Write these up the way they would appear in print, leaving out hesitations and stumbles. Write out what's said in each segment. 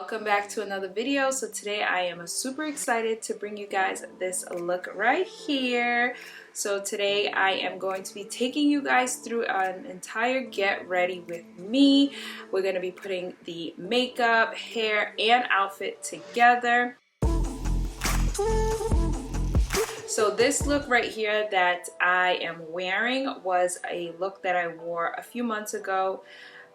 Welcome back to another video. So today I am super excited to bring you guys this look right here. So today I am going to be taking you guys through an entire get ready with me. We're going to be putting the makeup, hair, and outfit together. So this look right here that I am wearing was a look that I wore a few months ago.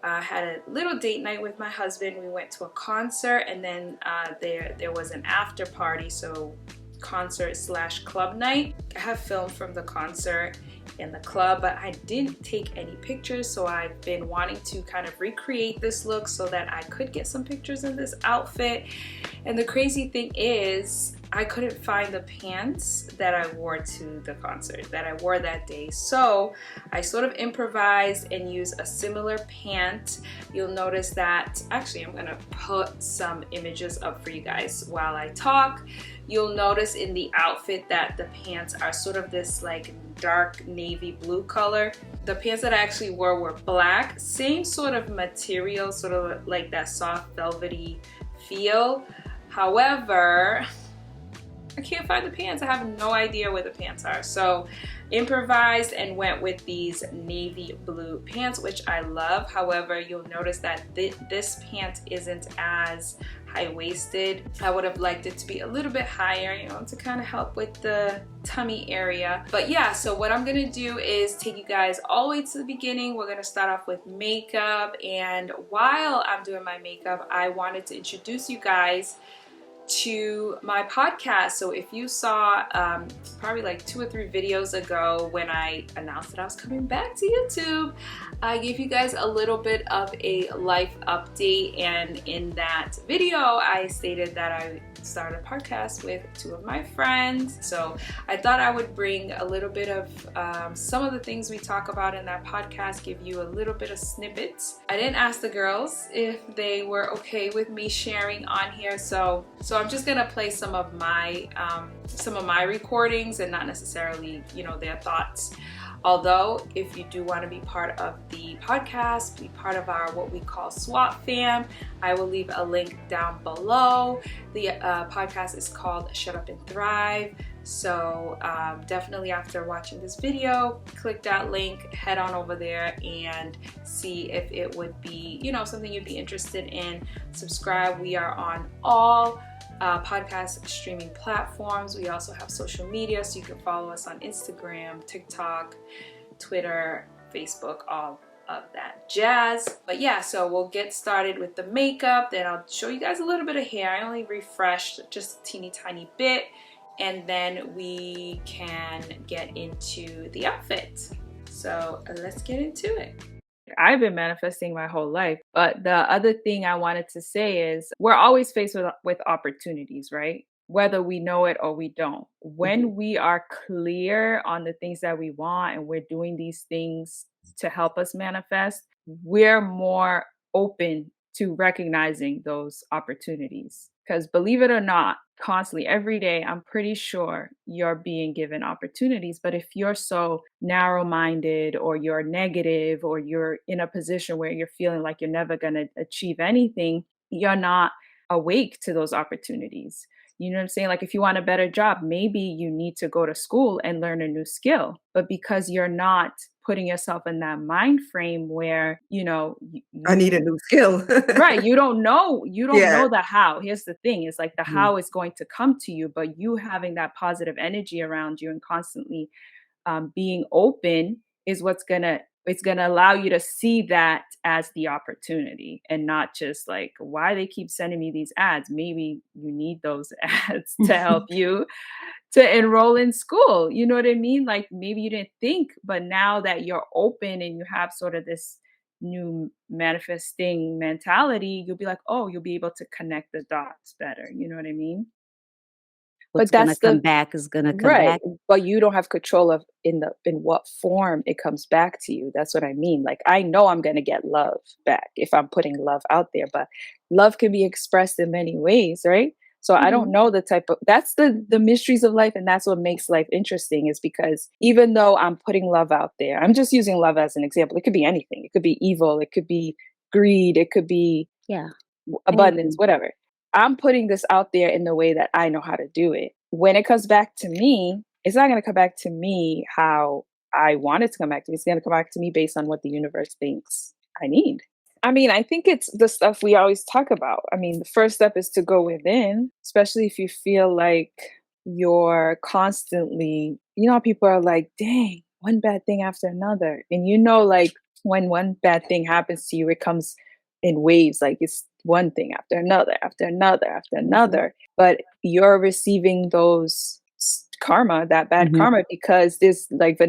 I had a little date night with my husband. We went to a concert, and then there was an after party, so concert / club night. I have film from the concert and the club, but I didn't take any pictures, so I've been wanting to kind of recreate this look so that I could get some pictures in this outfit. And the crazy thing is, I couldn't find the pants that I wore to the concert, that I wore that day. So I sort of improvised and used a similar pant. You'll notice that, actually I'm gonna put some images up for you guys while I talk. You'll notice in the outfit that the pants are sort of this like dark navy blue color. The pants that I actually wore were black, same sort of material, sort of like that soft velvety feel. However, I can't find the pants. I have no idea where the pants are. So improvised and went with these navy blue pants, which I love. However, you'll notice that this pant isn't as high-waisted. I would have liked it to be a little bit higher, you know, to kind of help with the tummy area. But yeah, so what I'm gonna do is take you guys all the way to the beginning. We're gonna start off with makeup, and while I'm doing my makeup, I wanted to introduce you guys to my podcast. So if you saw probably like 2 or 3 videos ago when I announced that I was coming back to YouTube, I gave you guys a little bit of a life update, and in that video I stated that I started a podcast with 2 of my friends. So I thought I would bring a little bit of some of the things we talk about in that podcast, give you a little bit of snippets. I didn't ask the girls if they were okay with me sharing on here, so I'm just gonna play some of my recordings and not necessarily, you know, their thoughts. Although, if you do want to be part of the podcast, be part of our what we call SWAT fam, I will leave a link down below. The podcast is called Shut Up and Thrive. So definitely after watching this video, click that link, head on over there and see if it would be, you know, something you'd be interested in. Subscribe. We are on all podcast streaming platforms. We also have social media, so you can follow us on Instagram, TikTok, Twitter, Facebook, all of that jazz. But yeah, so we'll get started with the makeup, then I'll show you guys a little bit of hair. I only refreshed just a teeny tiny bit, and then we can get into the outfit. So let's get into it. I've been manifesting my whole life. But the other thing I wanted to say is we're always faced with opportunities, right? Whether we know it or we don't. When we are clear on the things that we want and we're doing these things to help us manifest, we're more open to recognizing those opportunities. Because believe it or not, constantly, every day, I'm pretty sure you're being given opportunities. But if you're so narrow-minded, or you're negative, or you're in a position where you're feeling like you're never going to achieve anything, you're not awake to those opportunities. You know what I'm saying? Like if you want a better job, maybe you need to go to school and learn a new skill. But because you're not putting yourself in that mind frame where, you know, I need a new skill. Right. You don't know the how. Here's the thing. It's like the how is going to come to you, but you having that positive energy around you and constantly being open is it's gonna allow you to see that as the opportunity, and not just like, why they keep sending me these ads. Maybe you need those ads to help you to enroll in school. You know what I mean? Like maybe you didn't think, but now that you're open and you have sort of this new manifesting mentality, you'll be like, oh, you'll be able to connect the dots better. You know what I mean? What's gonna come back is gonna come back. But you don't have control of in what form it comes back to you. That's what I mean. Like I know I'm gonna get love back if I'm putting love out there, but love can be expressed in many ways, right? So I don't know that's the mysteries of life, and that's what makes life interesting, is because even though I'm putting love out there, I'm just using love as an example. It could be anything. It could be evil, it could be greed, it could be abundance, Mhm. whatever. I'm putting this out there in the way that I know how to do it. When it comes back to me, it's not going to come back to me how I want it to come back to me. It's going to come back to me based on what the universe thinks I need. I mean, I think it's the stuff we always talk about. I mean, the first step is to go within, especially if you feel like you're constantly, how people are like, dang, one bad thing after another. And like when one bad thing happens to you, it comes in waves, like it's one thing after another, after another, after Mhm. another. But you're receiving those karma, that bad Mhm. karma, because there's like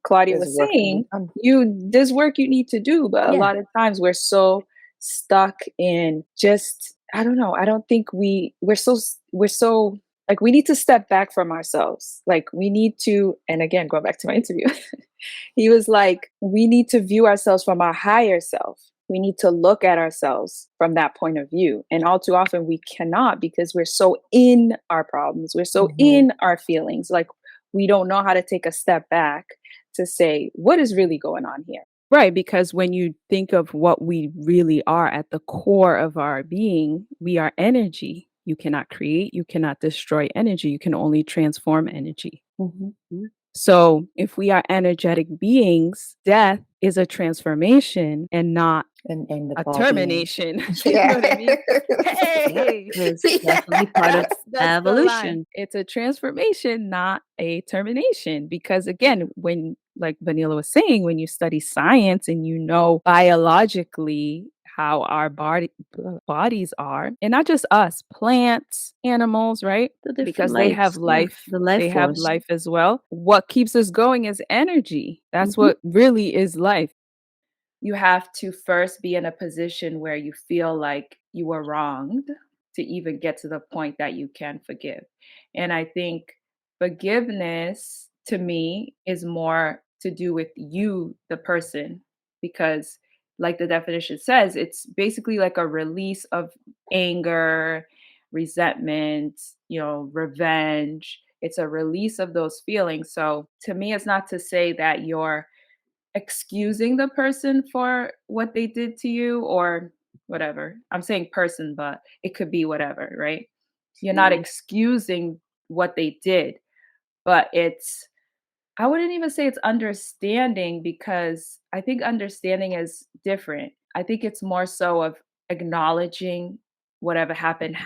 Claudia There's was work to be saying, done. there's work you need to do. But a Yeah. lot of times we're so stuck in just, I don't know. I don't think we're so like, we need to step back from ourselves. Like, we need to, and again, going back to my interview, he was like, we need to view ourselves from our higher self. We need to look at ourselves from that point of view. And all too often we cannot, because we're so in our problems. We're so Mhm. in our feelings. Like, we don't know how to take a step back to say, what is really going on here? Right, because when you think of what we really are at the core of our being, we are energy. You cannot create, you cannot destroy energy, you can only transform energy. Mhm. Mhm. So, if we are energetic beings, death is a transformation and not And the a ball being. termination. You know Yeah. what I mean? Yep. Hey, It's Yeah. definitely part of that's the line. evolution. It's a transformation, not a termination. Because again, when, like Vanilla was saying, when you study science and biologically how our bodies are, and not just us, plants, animals, right? The different Because they have lights. Yeah. life. The life They have force. life as well. What keeps us going is energy. That's Mhm. what really is life. You have to first be in a position where you feel like you were wronged to even get to the point that you can forgive. And I think forgiveness to me is more to do with you, the person, because like the definition says, it's basically like a release of anger, resentment, revenge. It's a release of those feelings. So to me, it's not to say that you're excusing the person for what they did to you or whatever. I'm saying person, but it could be whatever, right? You're not Yeah. excusing what they did, but I wouldn't even say it's understanding, because I think understanding is different. I think it's more so of acknowledging whatever happened,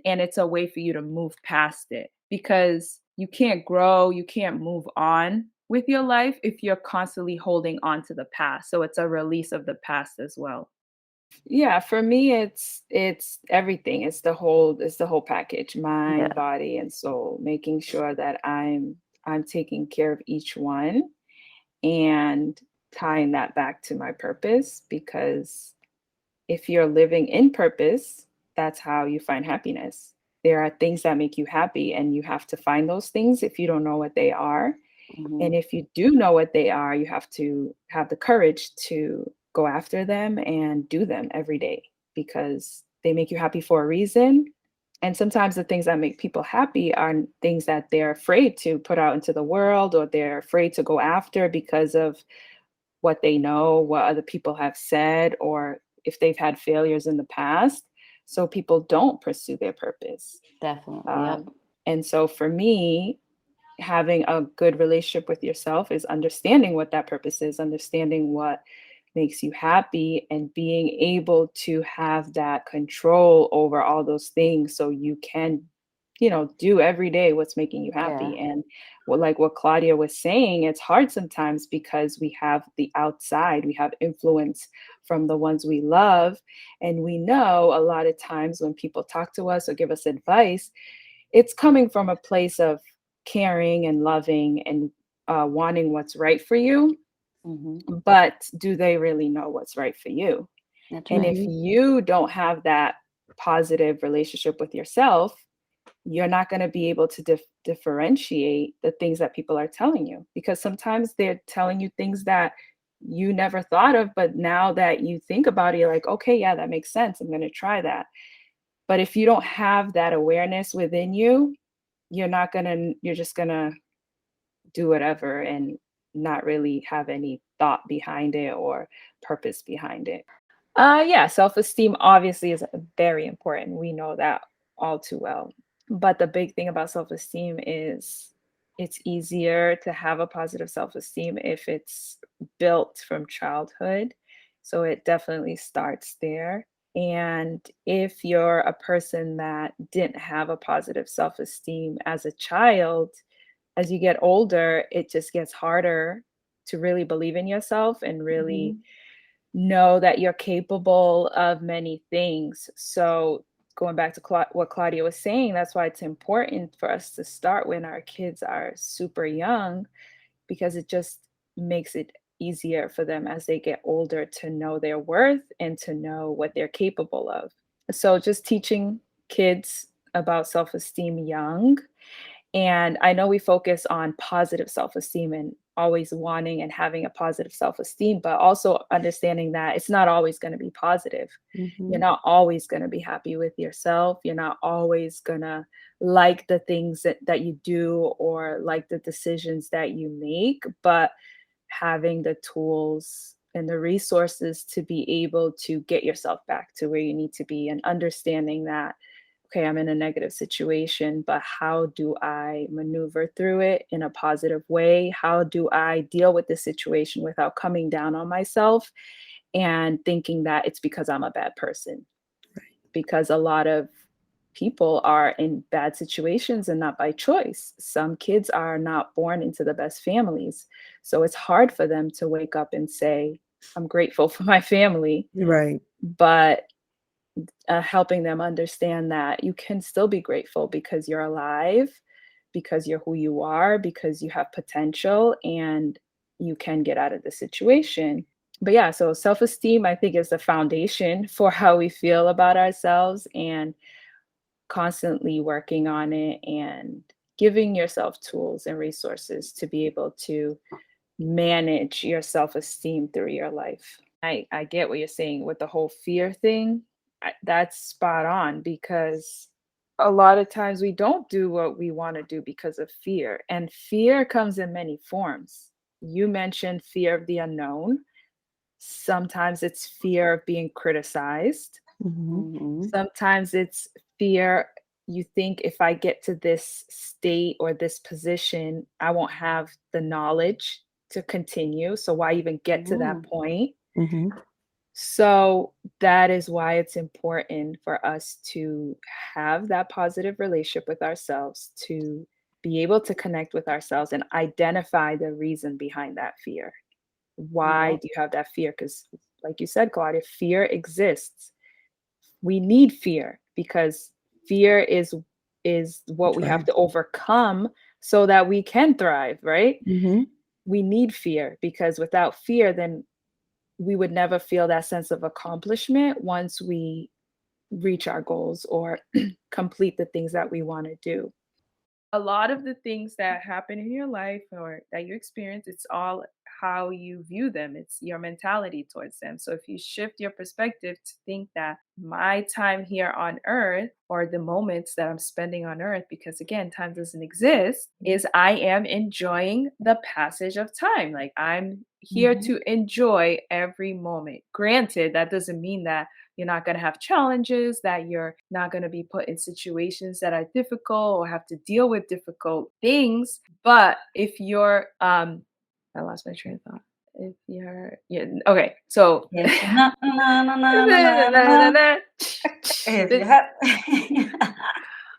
and it's a way for you to move past it, because you can't grow, you can't move on with your life if you're constantly holding on to the past. So it's a release of the past as well. Yeah, for me it's everything. It's the whole package, Yeah. mind, body, and soul, making sure that I'm taking care of each one and tying that back to my purpose, because if you're living in purpose, that's how you find happiness. There are things that make you happy, and you have to find those things if you don't know what they are. And Mhm. if you do know what they are, you have to have the courage to go after them and do them every day, because they make you happy for a reason. And sometimes the things that make people happy are things that they're afraid to put out into the world, or they're afraid to go after because of what they know, what other people have said, or if they've had failures in the past. So people don't pursue their purpose. Definitely. Yep. And so for me, having a good relationship with yourself is understanding what that purpose is, understanding what makes you happy, and being able to have that control over all those things, so you can do every day what's making you happy. Yeah. And what Claudia was saying, it's hard sometimes because we have the outside, we have influence from the ones we love, and we know a lot of times when people talk to us or give us advice, it's coming from a place of caring and loving and wanting what's right for you. Mhm. But do they really know what's right for you? That's And right. if you don't have that positive relationship with yourself, you're not going to be able to differentiate the things that people are telling you, because sometimes they're telling you things that you never thought of, but now that you think about it, you're like, okay, yeah, that makes sense, I'm going to try that. But if you don't have that awareness within you, you're just going to do whatever and not really have any thought behind it or purpose behind it. Yeah, self-esteem obviously is very important. We know that all too well. But the big thing about self-esteem is it's easier to have a positive self-esteem if it's built from childhood. So it definitely starts there. And if you're a person that didn't have a positive self-esteem as a child, as you get older, it just gets harder to really believe in yourself and really Mhm. know that you're capable of many things. So, going back to what Claudia was saying, that's why it's important for us to start when our kids are super young, because it just makes it easier for them as they get older to know their worth and to know what they're capable of. So, just teaching kids about self esteem young, and I know we focus on positive self-esteem and always wanting and having a positive self-esteem, but also understanding that it's not always going to be positive. You're Mhm. not always going to be happy with yourself. You're not always going to like the things that you do or like the decisions that you make, but having the tools and the resources to be able to get yourself back to where you need to be and understanding that okay, I'm in a negative situation, but how do I maneuver through it in a positive way? How do I deal with the situation without coming down on myself and thinking that it's because I'm a bad person? Because a lot of people are in bad situations and not by choice. Some kids are not born into the best families. So it's hard for them to wake up and say, I'm grateful for my family, Right. but helping them understand that you can still be grateful because you're alive, because you're who you are, because you have potential and you can get out of the situation. But yeah, so self esteem, I think, is the foundation for how we feel about ourselves and constantly working on it and giving yourself tools and resources to be able to manage your self esteem through your life. I get what you're saying with the whole fear thing. That's spot on because a lot of times we don't do what we want to do because of fear. And fear comes in many forms. You mentioned fear of the unknown. Sometimes it's fear of being criticized. Mhm. Mhm. Sometimes it's fear. You think if I get to this state or this position, I won't have the knowledge to continue. So why even get to that Mm. point? Mhm. So that is why it's important for us to have that positive relationship with ourselves, to be able to connect with ourselves and identify the reason behind that fear. Why Yep. do you have that fear? Because, like you said, Claudia, fear exists. We need fear because fear is what we have Right. to overcome so that we can thrive, right? Mhm. We need fear because without fear, then we would never feel that sense of accomplishment once we reach our goals or complete the things that we want to do. A lot of the things that happen in your life or that you experience, it's all how you view them. It's your mentality towards them. So if you shift your perspective to think that my time here on earth or the moments that I'm spending on earth, because again, time doesn't exist, is I am enjoying the passage of time. Like I'm here Mhm. to enjoy every moment. Granted, that doesn't mean that you're not going to have challenges, that you're not going to be put in situations that are difficult or have to deal with difficult things. But if you're, I lost my train of thought. If you're, yeah, okay. So, If you're not na na na na na na na. If you have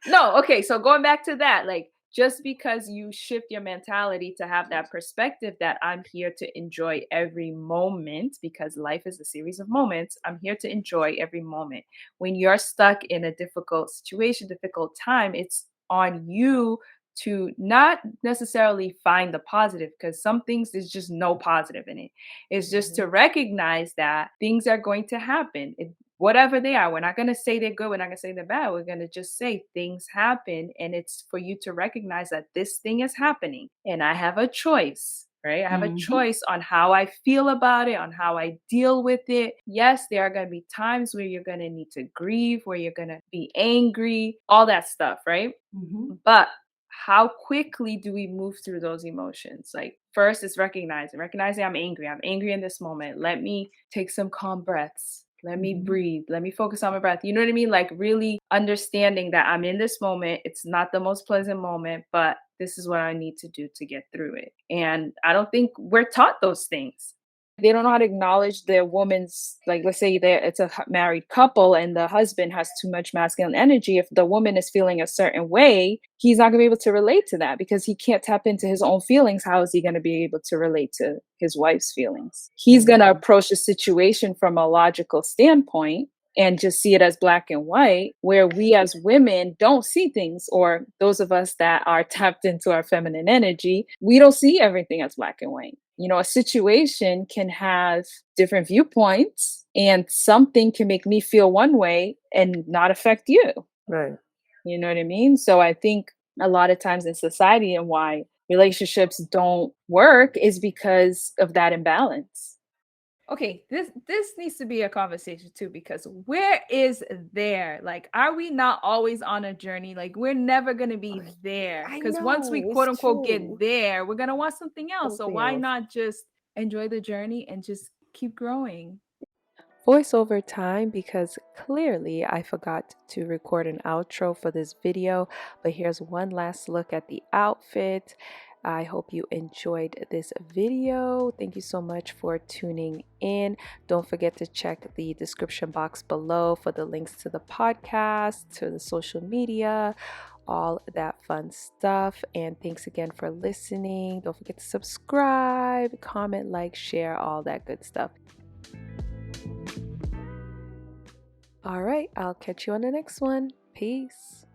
no, okay, so going back to that, like just because you shift your mentality to have that perspective that I'm here to enjoy every moment because life is a series of moments, I'm here to enjoy every moment. When you're stuck in a difficult situation, difficult time, it's on you to not necessarily find the positive because some things there's just no positive in it. It's just Mhm. to recognize that things are going to happen. Whatever they are. We're not going to say they're good. We're not going to say they're bad. We're going to just say things happen. And it's for you to recognize that this thing is happening and I have a choice. Right? I have a Mhm. choice on how I feel about it, on how I deal with it. Yes, there are going to be times where you're going to need to grieve, where you're going to be angry, all that stuff, right? Mhm. But how quickly do we move through those emotions? Like, first is recognizing I'm angry. I'm angry in this moment. Let me take some calm breaths. Let me breathe. Let me focus on my breath. You know what I mean? Like really understanding that I'm in this moment. It's not the most pleasant moment, but this is what I need to do to get through it. And I don't think we're taught those things. They don't know how to acknowledge their woman's, like, let's say it's a married couple and the husband has too much masculine energy. If the woman is feeling a certain way, he's not going to be able to relate to that because he can't tap into his own feelings. How is he going to be able to relate to his wife's feelings? He's going to approach the situation from a logical standpoint and just see it as black and white, where we as women don't see things, or those of us that are tapped into our feminine energy, we don't see everything as black and white. You know, a situation can have different viewpoints and something can make me feel one way and not affect you. Right. You know what I mean? So I think a lot of times in society and why relationships don't work is because of that imbalance. Okay, this needs to be a conversation too, because where is there? Like, are we not always on a journey? Like, we're never gonna be there. Because once we quote unquote get there, we're gonna want something else. So why not just enjoy the journey and just keep growing? Voiceover time, because clearly I forgot to record an outro for this video, but here's one last look at the outfit. I hope you enjoyed this video. Thank you so much for tuning in. Don't forget to check the description box below for the links to the podcast, to the social media, all that fun stuff. And thanks again for listening. Don't forget to subscribe, comment, like, share, all that good stuff. All right, I'll catch you on the next one. Peace.